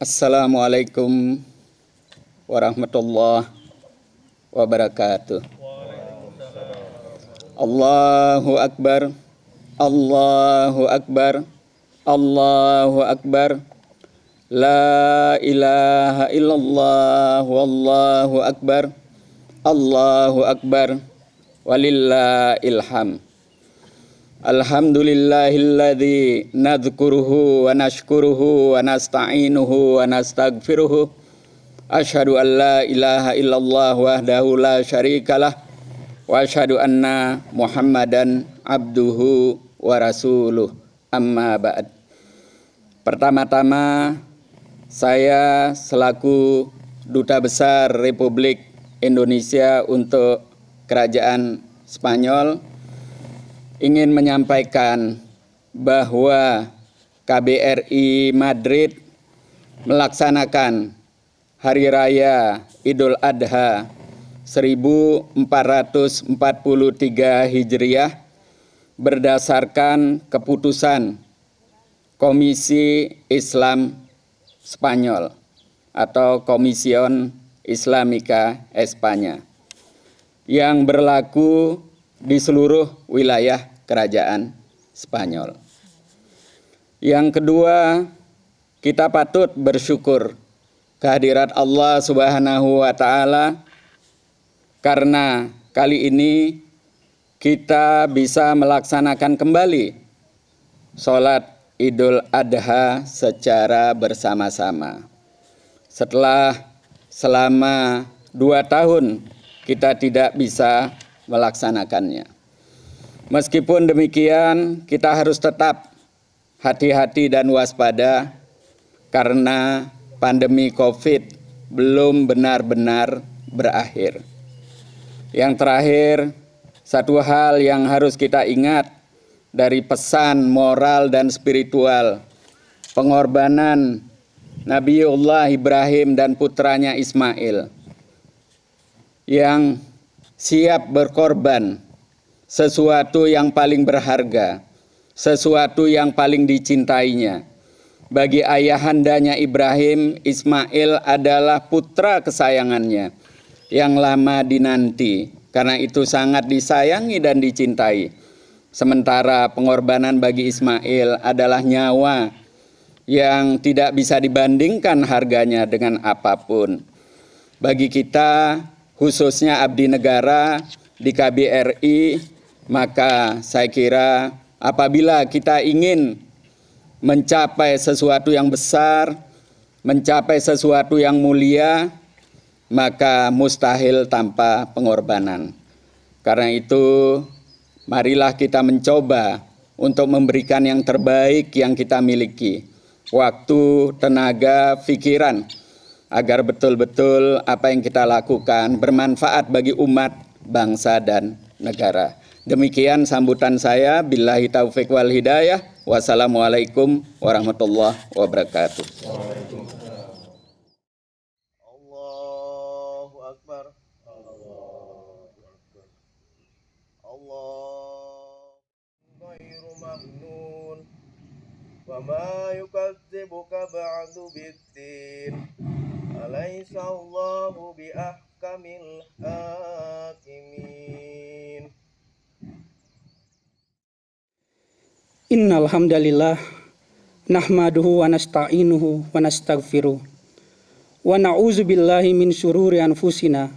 Assalamualaikum warahmatullahi wabarakatuh. Allahu Akbar, Allahu Akbar, Allahu Akbar. La ilaha illallah, wallahu akbar, Allahu Akbar, walillahil hamd. Alhamdulillahilladzi nadhkuruhu wa nashkuruhu wa nasta'inuhu wa nastaghfiruhu. Asyhadu an la ilaha illallah wahdahu la syarikalah wa asyhadu anna Muhammadan abduhu wa rasuluh. Amma ba'd. Pertama-tama saya selaku Duta Besar Republik Indonesia untuk Kerajaan Spanyol ingin menyampaikan bahwa KBRI Madrid melaksanakan Hari Raya Idul Adha 1443 Hijriah berdasarkan keputusan Komisi Islam Spanyol atau Komisión Islámica España yang berlaku di seluruh wilayah kerajaan Spanyol. Yang kedua, kita patut bersyukur kehadirat Allah Subhanahu wa Ta'ala karena kali ini kita bisa melaksanakan kembali sholat Idul Adha secara bersama-sama. Setelah selama 2 tahun kita tidak bisa melaksanakannya. Meskipun demikian, kita harus tetap hati-hati dan waspada karena pandemi COVID belum benar-benar berakhir. Yang terakhir, satu hal yang harus kita ingat dari pesan moral dan spiritual pengorbanan Nabiullah Ibrahim dan putranya Ismail yang siap berkorban sesuatu yang paling berharga, sesuatu yang paling dicintainya. Bagi ayahandanya Ibrahim, Ismail adalah putra kesayangannya yang lama dinanti, karena itu sangat disayangi dan dicintai. Sementara pengorbanan bagi Ismail adalah nyawa yang tidak bisa dibandingkan harganya dengan apapun. Bagi kita, khususnya abdi negara di KBRI, maka saya kira apabila kita ingin mencapai sesuatu yang besar, mencapai sesuatu yang mulia, maka mustahil tanpa pengorbanan. Karena itu, marilah kita mencoba untuk memberikan yang terbaik yang kita miliki, waktu, tenaga, pikiran, agar betul-betul apa yang kita lakukan bermanfaat bagi umat, bangsa, dan negara. Demikian sambutan saya. Billahi taufiq wal hidayah. Wassalamualaikum warahmatullahi wabarakatuh. Allahu Akbar. Allahu Akbar. Allah ghairu mamnun. Wa ma yukadzibuka ba'du biddin. Alaysa Allahu bi ahkamil hakimin. Innal hamdalillah nahmaduhu wa nasta'inuhu wa nastaghfiruh wa na'udzu billahi min syururi anfusina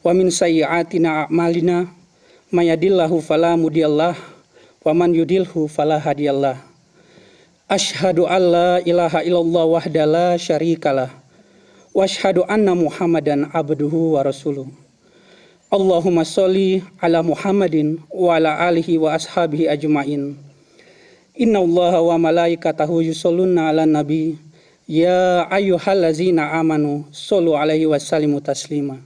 wa min sayyiatina a'malina may yahdihillahu fala mudhillalah wa man yudlilhu fala hadiyalah. Asyhadu an la ilaha illallah wahdahu la syarikalah wa asyhadu anna Muhammadan abduhu wa rasuluh. Allahumma sholli ala Muhammadin wa ala alihi wa ashabihi ajmain. Inna Allaha wa malaikatahu yusholluna ala nabi. Ya ayyuhallazina amanu shollu alaihi wa sallimu taslima.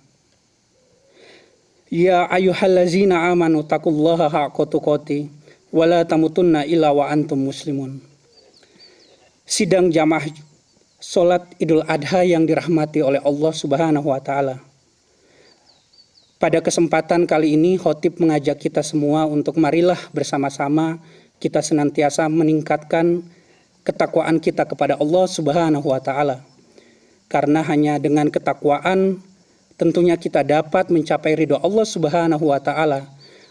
Ya ayyuhallazina amanu taqullaha haqqa tuqatih wa la tamutunna illa wa antum muslimun. Sidang jamaah Salat Idul Adha yang dirahmati oleh Allah Subhanahu wa Ta'ala. Pada kesempatan kali ini, khotib mengajak kita semua untuk marilah bersama-sama kita senantiasa meningkatkan ketakwaan kita kepada Allah Subhanahu wa Ta'ala. Karena hanya dengan ketakwaan tentunya kita dapat mencapai ridho Allah Subhanahu wa taala,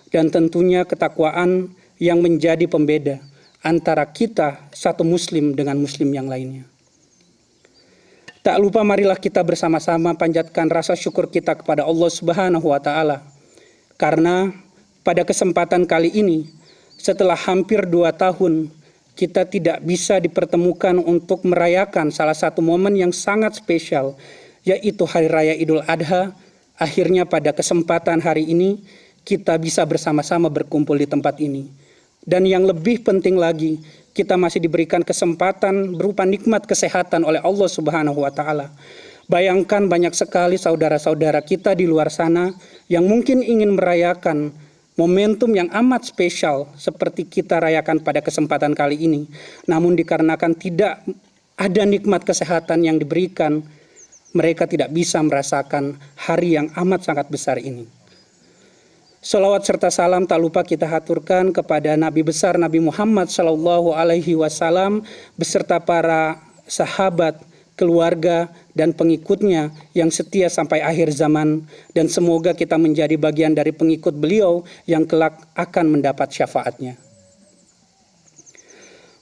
dan tentunya ketakwaan yang menjadi pembeda antara kita satu muslim dengan muslim yang lainnya. Tak lupa marilah kita bersama-sama panjatkan rasa syukur kita kepada Allah Subhanahu wa taala, karena pada kesempatan kali ini setelah hampir 2 tahun kita tidak bisa dipertemukan untuk merayakan salah satu momen yang sangat spesial, yaitu Hari Raya Idul Adha. Akhirnya pada kesempatan hari ini kita bisa bersama-sama berkumpul di tempat ini. Dan yang lebih penting lagi, kita masih diberikan kesempatan berupa nikmat kesehatan oleh Allah Subhanahu wa taala. Bayangkan banyak sekali saudara-saudara kita di luar sana yang mungkin ingin merayakan momentum yang amat spesial seperti kita rayakan pada kesempatan kali ini. Namun dikarenakan tidak ada nikmat kesehatan yang diberikan, mereka tidak bisa merasakan hari yang amat sangat besar ini. Sholawat serta salam tak lupa kita haturkan kepada Nabi besar Nabi Muhammad SAW beserta para sahabat, keluarga, dan pengikutnya yang setia sampai akhir zaman, dan semoga kita menjadi bagian dari pengikut beliau yang kelak akan mendapat syafaatnya.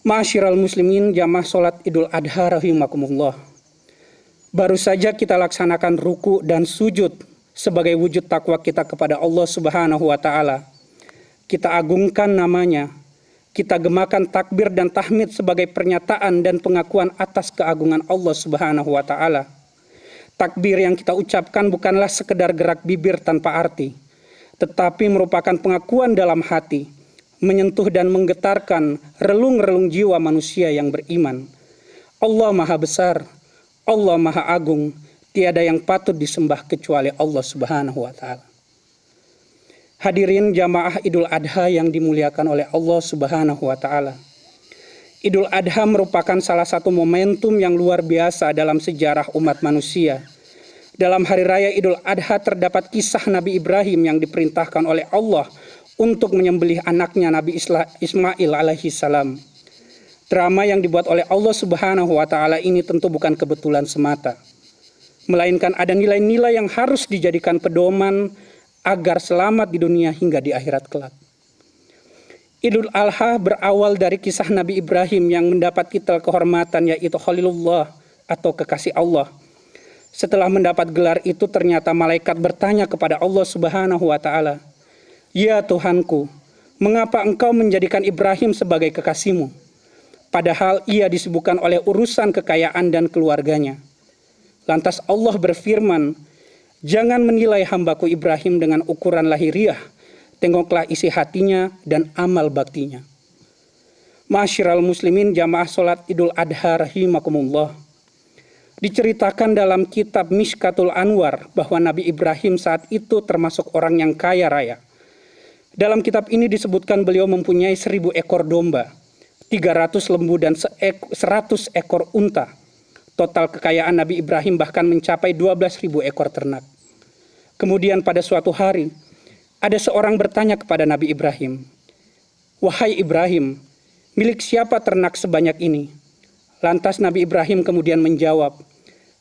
Ma'asyiral muslimin, jamaah sholat Idul Adha rahimakumullah. Baru saja kita laksanakan ruku dan sujud sebagai wujud takwa kita kepada Allah Subhanahu wa taala. Kita agungkan namanya, kita gemakan takbir dan tahmid sebagai pernyataan dan pengakuan atas keagungan Allah Subhanahu wa taala. Takbir yang kita ucapkan bukanlah sekedar gerak bibir tanpa arti, tetapi merupakan pengakuan dalam hati, menyentuh dan menggetarkan relung-relung jiwa manusia yang beriman. Allah Maha Besar, Allah Maha Agung, tiada yang patut disembah kecuali Allah Subhanahu wa taala. Hadirin jamaah Idul Adha yang dimuliakan oleh Allah Subhanahu wa taala. Idul Adha merupakan salah satu momentum yang luar biasa dalam sejarah umat manusia. Dalam hari raya Idul Adha terdapat kisah Nabi Ibrahim yang diperintahkan oleh Allah untuk menyembelih anaknya Nabi Ismail alaihi salam. Drama yang dibuat oleh Allah Subhanahu wa taala ini tentu bukan kebetulan semata, melainkan ada nilai-nilai yang harus dijadikan pedoman agar selamat di dunia hingga di akhirat kelak. Idul Adha berawal dari kisah Nabi Ibrahim yang mendapat titel kehormatan yaitu Khalilullah atau kekasih Allah. Setelah mendapat gelar itu ternyata malaikat bertanya kepada Allah Subhanahu wa taala, "Ya Tuhanku, mengapa engkau menjadikan Ibrahim sebagai kekasihmu? Padahal ia disibukkan oleh urusan kekayaan dan keluarganya." Lantas Allah berfirman, "Jangan menilai hambaku Ibrahim dengan ukuran lahiriah, tengoklah isi hatinya dan amal baktinya." Ma'asyiral muslimin, jamaah sholat Idul Adha rahimakumullah. Diceritakan dalam kitab Mishkatul Anwar bahwa Nabi Ibrahim saat itu termasuk orang yang kaya raya. Dalam kitab ini disebutkan beliau mempunyai 1000 ekor domba, 300 lembu dan 100 ekor unta. Total kekayaan Nabi Ibrahim bahkan mencapai 12.000 ekor ternak. Kemudian pada suatu hari, ada seorang bertanya kepada Nabi Ibrahim, "Wahai Ibrahim, milik siapa ternak sebanyak ini?" Lantas Nabi Ibrahim kemudian menjawab,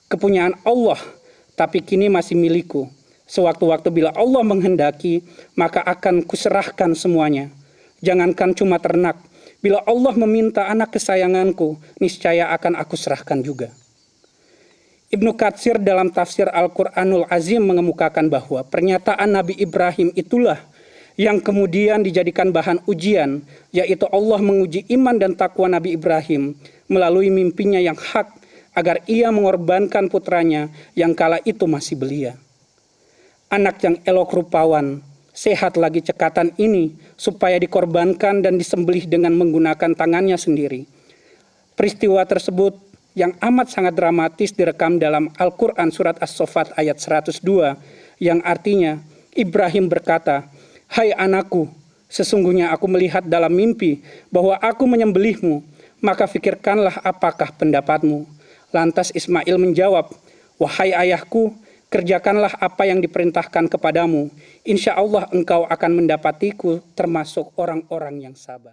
"Kepunyaan Allah, tapi kini masih milikku. Sewaktu-waktu bila Allah menghendaki, maka akan kuserahkan semuanya. Jangankan cuma ternak, bila Allah meminta anak kesayanganku, niscaya akan aku serahkan juga." Ibnu Katsir dalam tafsir Al-Quranul Azim mengemukakan bahwa pernyataan Nabi Ibrahim itulah yang kemudian dijadikan bahan ujian, yaitu Allah menguji iman dan takwa Nabi Ibrahim melalui mimpinya yang hak agar ia mengorbankan putranya yang kala itu masih belia. Anak yang elok rupawan, sehat lagi cekatan ini supaya dikorbankan dan disembelih dengan menggunakan tangannya sendiri. Peristiwa tersebut yang amat sangat dramatis direkam dalam Al-Quran surat As-Saffat ayat 102 yang artinya Ibrahim berkata, "Hai anakku, sesungguhnya aku melihat dalam mimpi bahwa aku menyembelihmu, maka fikirkanlah apakah pendapatmu." Lantas Ismail menjawab, "Wahai ayahku, kerjakanlah apa yang diperintahkan kepadamu. Insya Allah engkau akan mendapatiku termasuk orang-orang yang sabar."